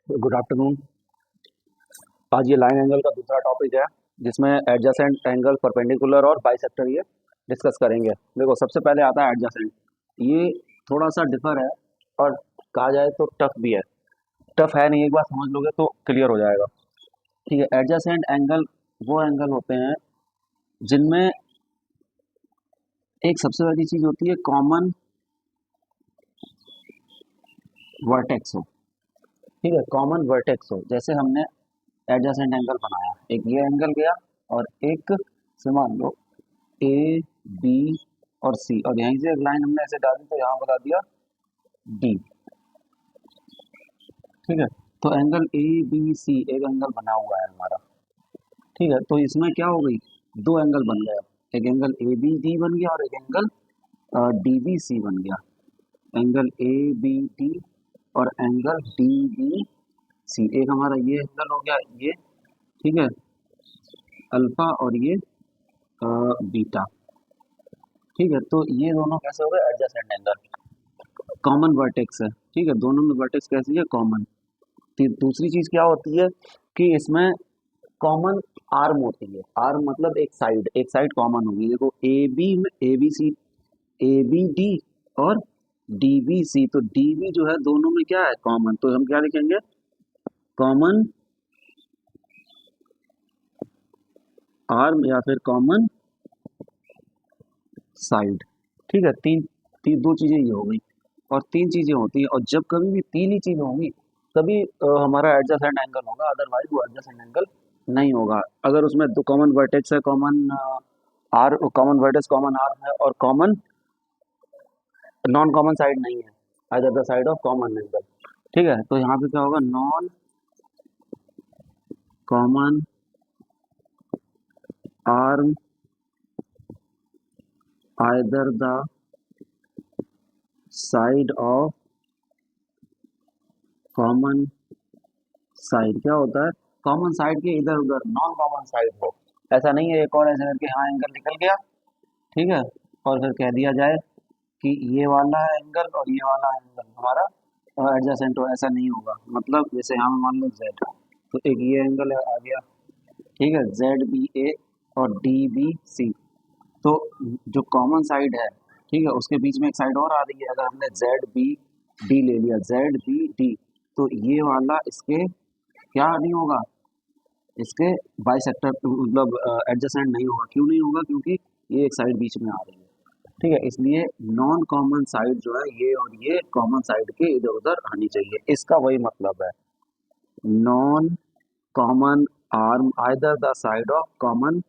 Good afternoon. आज ये line angle का दूसरा टॉपिक है जिसमें एडजेसेंट एंगल, परपेंडिकुलर और बाइसेक्टर ये डिस्कस करेंगे। देखो, सबसे पहले आता है एडजेसेंट। ये थोड़ा सा डिफर है और कहा जाए तो टफ भी है। टफ है नहीं, एक बार समझ लोगे तो क्लियर हो जाएगा। ठीक है, एडजेसेंट एंगल वो एंगल होते हैं जिनमें एक सबसे बड़ी चीज होती है कॉमन वर्टेक्स हो। ठीक है, कॉमन वर्टेक्स हो। जैसे हमने एडजेसेंट एंगल बनाया, एक ये एंगल गया और एक से मान लो ए, बी और सी, और यहीं से एक लाइन हमने ऐसे डाली तो यहाँ बता दिया डी। ठीक है, तो एंगल ए बी सी एक एंगल बना हुआ है हमारा। ठीक है, तो इसमें क्या हो गई, दो एंगल बन गया। एक एंगल ए बी डी बन गया और एक एंगल डी बी सी बन गया। एंगल ए बी डी और एंगल डी बी सी, एक हमारा ये एंगल हो गया ये। ठीक है, अल्फा और ये बीटा। ठीक है, तो ये दोनों कैसे हो गए, एडजेसेंट एंगल। कॉमन वर्टेक्स है। ठीक है, दोनों में वर्टेक्स कैसी है, कॉमन। दूसरी चीज क्या होती है कि इसमें कॉमन आर्म होती है। आर्म मतलब एक साइड कॉमन होगी। देखो, ए बी में A B C, A B D और डी बी सी, तो डी बी जो है दोनों में क्या है, कॉमन। तो हम क्या लिखेंगे, कॉमन आर्म या फिर कॉमन साइड। ठीक है, दो चीजें ये हो गई और तीन चीजें होती हैं। और जब कभी भी तीन ही चीजें होंगी तभी हमारा एडजेसेंट एंगल होगा, अदरवाइज वो एडजेसेंट एंगल नहीं होगा। अगर उसमें दो कॉमन वर्टेक्स है, कॉमन वर्टेक्स, कॉमन आर्म है और कॉमन नॉन कॉमन साइड नहीं है, other the side of common angle. ठीक है, तो यहाँ पे क्या होगा, non common arm either the side of common side. क्या होता है, कॉमन साइड के इधर उधर नॉन कॉमन साइड हो। ऐसा नहीं है एक और ऐसे करके हाँ एंगल निकल गया, ठीक है, और फिर कह दिया जाए कि ये वाला एंगल और ये वाला एंगल हमारा एडजेसेंट हो। ऐसा नहीं होगा। मतलब जैसे यहाँ मान लो जेड, तो एक ये एंगल आ गया। ठीक है, जेड बी ए और डी बी सी, तो जो कॉमन साइड है, ठीक है, उसके बीच में एक साइड और आ रही है। अगर हमने जेड बी डी ले लिया, जेड बी डी, तो ये वाला इसके क्या नहीं होगा, इसके बाइसेक्टर मतलब एडजेसेंट नहीं होगा। क्यों नहीं होगा, क्योंकि ये एक साइड बीच में आ रही है। ठीक है, इसलिए नॉन कॉमन साइड जो है ये और ये कॉमन साइड के इधर उधर आनी चाहिए। इसका वही मतलब है, non common arm either the side of common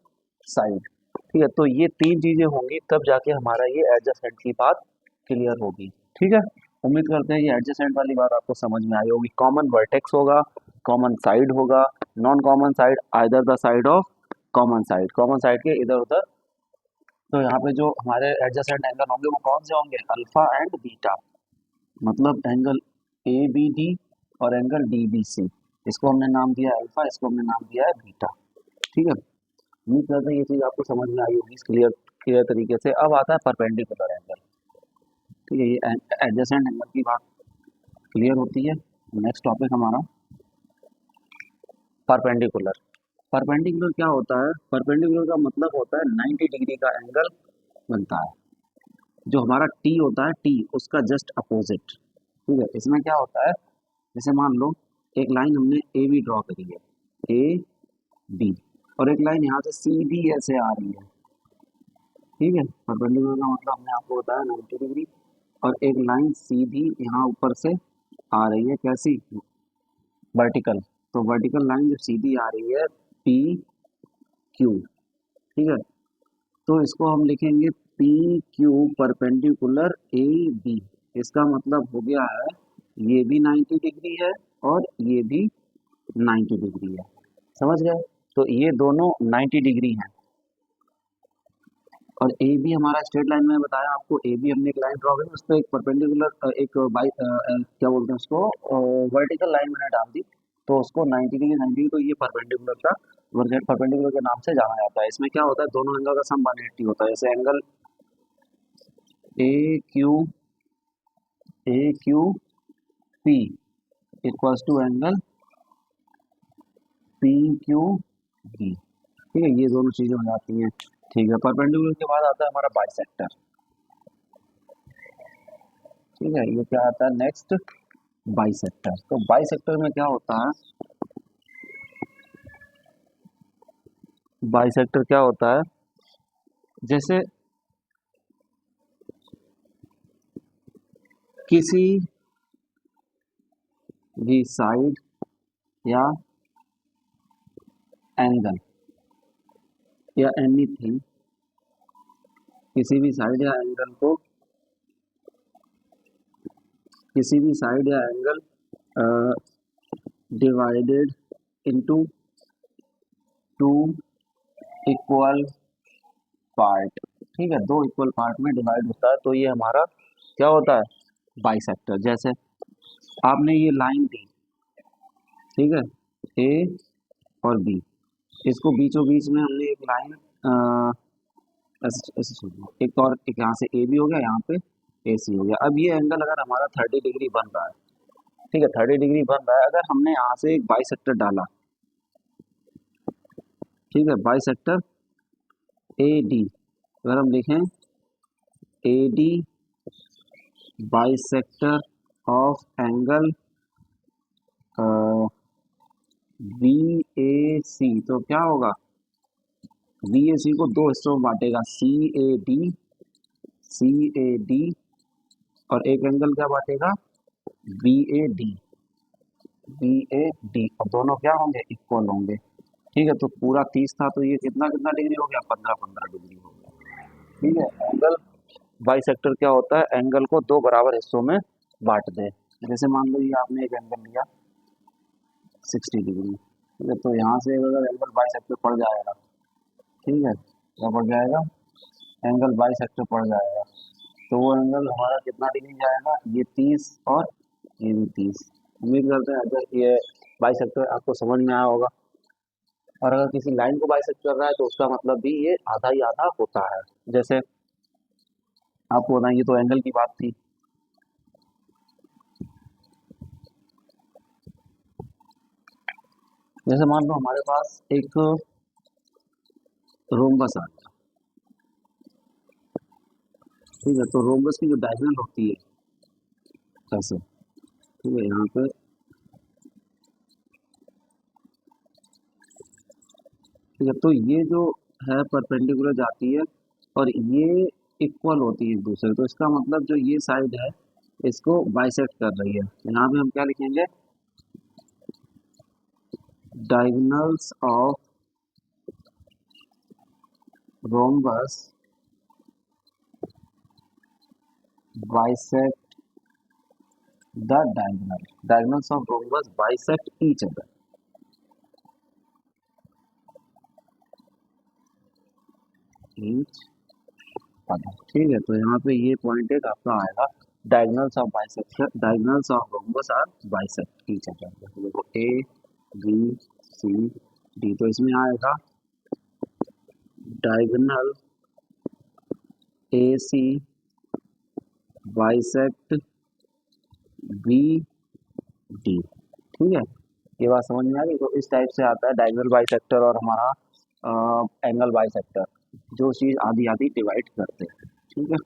side. ठीक है, तो ये तीन चीजें होंगी तब जाके हमारा ये एडजस्टेंट की बात क्लियर होगी। ठीक है, उम्मीद करते हैं ये एडजस्टेंट वाली बात आपको समझ में आई होगी। कॉमन वर्टेक्स होगा, कॉमन साइड होगा, non common side either the side of common side के इधर उधर। तो यहाँ पे जो हमारे एडजस्टेंट एंगल होंगे वो कौन से होंगे, अल्फा एंड बीटा। मतलब एंगल ए बी डी और एंगल डी बी सी, इसको हमने नाम दिया है अल्फा, इसको हमने नाम दिया है बीटा। ठीक है, उम्मीद करते हैं ये चीज़ आपको समझ में आई होगी क्लियर क्लियर तरीके से। अब आता है परपेंडिकुलर एंगल। ठीक है, ये एडजेसेंट एंगल की बात क्लियर होती है। नेक्स्ट टॉपिक हमारा परपेंडिकुलर। परपेंडिकुलर क्या होता है, परपेंडिकुलर का मतलब होता है 90 डिग्री का एंगल बनता है। जो हमारा टी होता है, टी उसका जस्ट अपोजिट। ठीक है, इसमें क्या होता है, जैसे मान लो एक लाइन हमने ए बी ड्रॉ करी है, ए बी, और एक लाइन यहाँ से सी डी ऐसे आ रही है। ठीक है, परपेंडिकुलर का मतलब हमने आपको बताया 90 डिग्री। और एक लाइन सीधी यहाँ ऊपर से आ रही है, कैसी, वर्टिकल। तो वर्टिकल लाइन जब सीधी आ रही है, पी क्यू। ठीक है, तो इसको हम लिखेंगे P Q perpendicular A B. इसका मतलब हो गया है ये भी 90 डिग्री है और ये भी 90 डिग्री है। समझ गए, तो ये दोनों 90 डिग्री हैं। और ए बी हमारा स्ट्रेट लाइन में बताया आपको, ए बी हमने एक लाइन ड्रॉ करी, उस पर एक परपेंडिकुलर एक बाई क्या बोलते हैं उसको, वर्टिकल लाइन मैंने डाल दी, तो उसको 90 डिग्री 90 डिग्री, तो ये परपेंडिकुलर का परपेंडिकुलर के नाम से जाना जाता है। इसमें क्या होता है, दोनों एंगल का सम 180 होता है। जैसे angle A Q A Q P, equals to angle P Q V. ठीक है, ये दोनों चीजें हो जाती हैं। ठीक है, परपेंडिकुलर के बाद आता है हमारा बाइसेक्टर। ठीक है, ये क्या आता है नेक्स्ट, बाइसेक्टर। तो बाइसेक्टर में क्या होता है, बाइसेक्टर क्या होता है, जैसे किसी भी साइड या एंगल या एनीथिंग, किसी भी साइड या एंगल को, किसी भी साइड या angle divided into two equal part. ठीक है, दो इक्वल पार्ट में डिवाइड होता है, तो ये हमारा क्या होता है, बाइसेक्टर। जैसे आपने ये लाइन दी, ठीक है, ए और बी, इसको बीचों बीच में हमने एक लाइन ऐसे ऐसे सुनिए, एक और एक यहाँ से ए बी हो गया, यहाँ पे ए सी हो गया। अब ये एंगल अगर हमारा 30 डिग्री बन रहा है, ठीक है, 30 डिग्री बन रहा है, अगर हमने यहाँ से एक बाइसेक्टर डाला, ठीक है, बाइसेक्टर ए डी, अगर हम देखें A D bisector of angle B A C, तो क्या होगा, बी ए सी को दो हिस्सों में बांटेगा, सी ए डी, और एक एंगल क्या बांटेगा, B A D, B A D, और दोनों क्या होंगे, इक्वल होंगे। ठीक है, तो पूरा 30 था, तो ये कितना कितना डिग्री हो गया, 15-15 डिग्री हो गया। ठीक है, एंगल बाइसेक्टर क्या होता है, एंगल को दो बराबर हिस्सों में बांट दे। जैसे मान लो ये आपने एक एंगल लिया 60 डिग्री, ठीक है, तो यहाँ से अगर एंगल बाइसेक्टर पड़ जाएगा, ठीक है, क्या पड़ जाएगा, एंगल बाइसेक्टर पड़ जाएगा, तो वो एंगल हमारा कितना डिग्री जाएगा, ये 30 और ये भी 30। उम्मीद करते हैं अगर ये बाइसेक्टर आपको समझ में आया होगा। और अगर किसी लाइन को बाइसेक्ट कर रहा है तो उसका मतलब भी ये आधा ही आधा होता है। जैसे आपको बताएं, ये तो एंगल की बात थी, जैसे मान लो हमारे पास एक रोम्बस आ गया, ठीक है, तो रोम्बस की जो डायगोनल होती है ऐसे, ठीक है, यहाँ पे, ठीक है, तो ये जो है परपेंडिकुलर जाती है और ये इक्वल होती है एक दूसरे, तो इसका मतलब जो ये साइड है इसको बाइसेक्ट कर रही है। यहाँ पे हम क्या लिखेंगे, diagonals of rhombus bisect the diagonal, diagonals of rhombus bisect each other. Each other, ठीक है, तो यहाँ पे ये पॉइंट एक आपका आएगा, diagonals of bisector, diagonals of rhombus are bisect each other. देखो ए बी सी डी, तो इसमें आएगा diagonal A C bisect B D. ठीक है, ये बात समझ में आ गई। तो इस टाइप से आता है डायगोनल बाइसेक्टर और हमारा एंगल बाइसेक्टर, जो चीज़ आधी आधी डिवाइड करते हैं। ठीक है,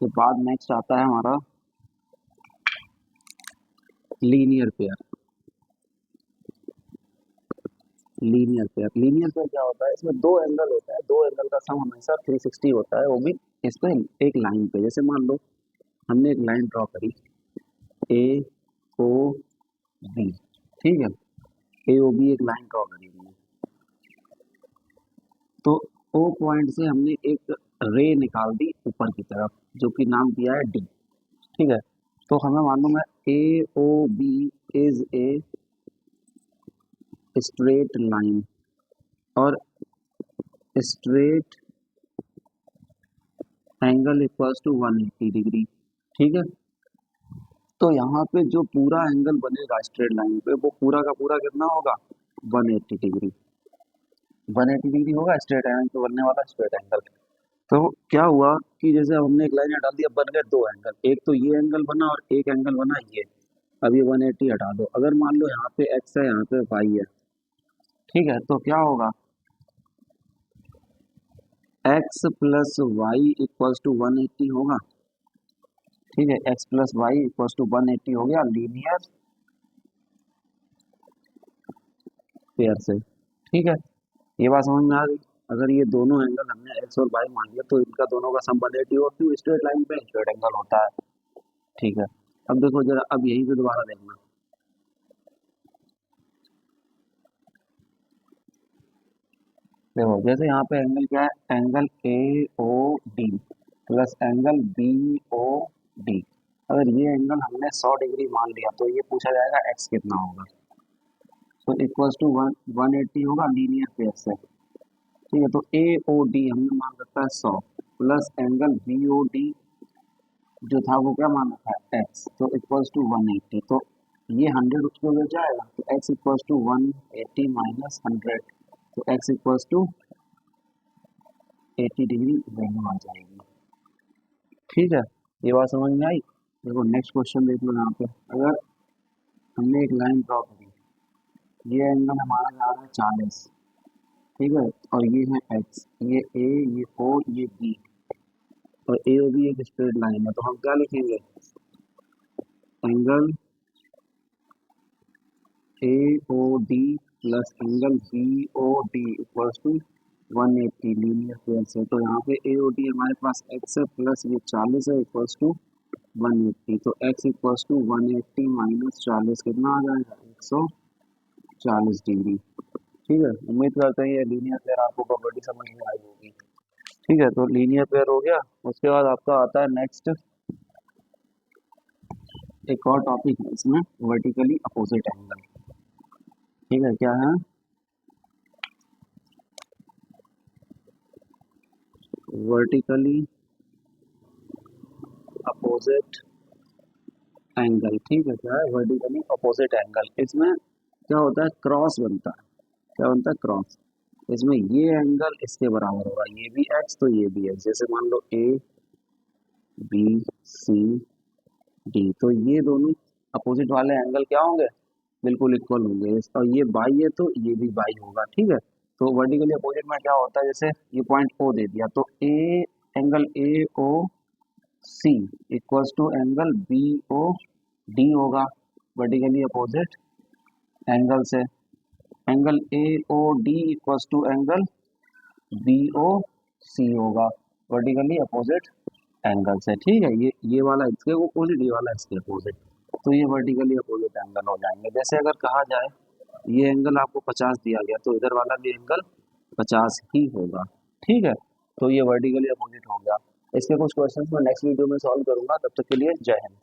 तो बाद नेक्स्ट आता है हमारा linear pair. Linear pair, linear pair क्या होता है, इसमें दो एंगल होता है, दो एंगल का सम हमेशा 360 होता है, वो भी इस पे एक लाइन पे। जैसे मान लो हमने एक लाइन ड्रॉ करी ए ओ बी, ठीक है, ए ओ बी एक लाइन ड्रॉ करी हमने, तो ओ पॉइंट से हमने एक रे निकाल दी ऊपर की तरफ, जो कि नाम दिया है डी। ठीक है, तो हमें मालूम है A O B is a straight line और straight angle equals to 180 degree. ठीक है, तो यहाँ पे जो पूरा एंगल बनेगा स्ट्रेट लाइन पे, वो पूरा का पूरा कितना होगा, 180 डिग्री। 180 डिग्री होगा स्ट्रेट एंगल पे बनने वाला स्ट्रेट एंगल। तो क्या हुआ कि जैसे हमने एक लाइन डाल दिया, बन गए दो एंगल, एक तो ये एंगल बना और एक एंगल बना ये। अब ये 180 हटा दो, अगर मान लो यहाँ पे x है यहाँ पे y है, ठीक है, तो क्या होगा, x plus y equals to 180 होगा। ठीक है, x plus y equals to 180 हो गया लीनियर पेयर से। ठीक है, ये बात समझ में आ गई। अगर ये दोनों एंगल हमने x और y मान लिया तो इनका दोनों का सम 180 और क्यों स्ट्रेट लाइन पे स्ट्रेट एंगल होता है। ठीक है, अब देखो जरा, अब यहीं पे दोबारा देखना, देखो जैसे यहाँ पे एंगल क्या है, angle A O D plus angle B O D. अगर ये एंगल हमने 100 डिग्री मान लिया तो ये पूछा जाएगा एक्स कितना होगा, तो इक्वल्स टू 180 होगा लीनियर पेयर से। ठीक है, तो ए ओ डी हमने मान रखा है 100 plus angle B O D जो था वो क्या मान रखा है एक्स, तो इक्वल्स टू 180। तो ये 100 उसको ले जाएगा तो एक्स इक्वल्स टू 180 माइनस 100, तो x equals to 80 degree value आ जाएगी। ठीक है, ये बात समझ में आई। देखो नेक्स्ट क्वेश्चन देख लो, यहाँ पे अगर हमने एक लाइन ड्रॉ करी, ये एंगल हमारा जा रहा है 40, ठीक है, और ये है एक्स, ये ए ये ओ ये बी, और ए ओ बी एक स्ट्रेट लाइन है, तो हम क्या लिखेंगे, angle A O D plus angle B O D equals to 180 linear pair से। तो यहाँ पे ए ओ डी हमारे पास एक्स है प्लस ये 40 है इक्वल्स टू 180, तो x इक्वल्स टू 180 माइनस 40 कितना आ जाएगा, 140 डिग्री। ठीक है, उम्मीद करते हैं ये लीनियर पेयर आपको प्रॉपर्टी समझ में आई होगी। ठीक है, तो लीनियर पेयर हो गया। उसके बाद आपका आता है नेक्स्ट एक और टॉपिक है इसमें, वर्टिकली अपोजिट एंगल। ठीक है, क्या है, वर्टिकली अपोजिट एंगल। ठीक है, क्या है वर्टिकली अपोजिट एंगल, इसमें क्या होता है, क्रॉस बनता है। क्या बनता है, क्रॉस। इसमें ये एंगल इसके बराबर होगा, ये भी एक्स तो ये भी एक्स, जैसे मान लो ए बी सी डी, तो ये दोनों अपोजिट वाले एंगल क्या होंगे, बिल्कुल इक्वल होंगे। और ये बाई है तो ये भी बाई होगा। ठीक है, तो वर्टिकली अपोजिट में क्या होता है, जैसे ये पॉइंट ओ दे दिया तो A angle A O C equals to angle B O D होगा वर्टिकली अपोजिट एंगल से। Angle A O D equals to angle B O C होगा वर्टिकली अपोजिट एंगल से। ठीक है, ये वाला इसके अपोजिट, ये वाला इसके अपोजिट, तो ये वर्टिकली अपोजिट एंगल हो जाएंगे। जैसे अगर कहा जाए ये एंगल आपको 50 दिया गया तो इधर वाला भी एंगल 50 ही होगा। ठीक है, तो ये वर्टिकली अपोजिट हो गया। इसके कुछ क्वेश्चंस मैं नेक्स्ट वीडियो में सॉल्व करूंगा, तब तक के लिए जय हिंद।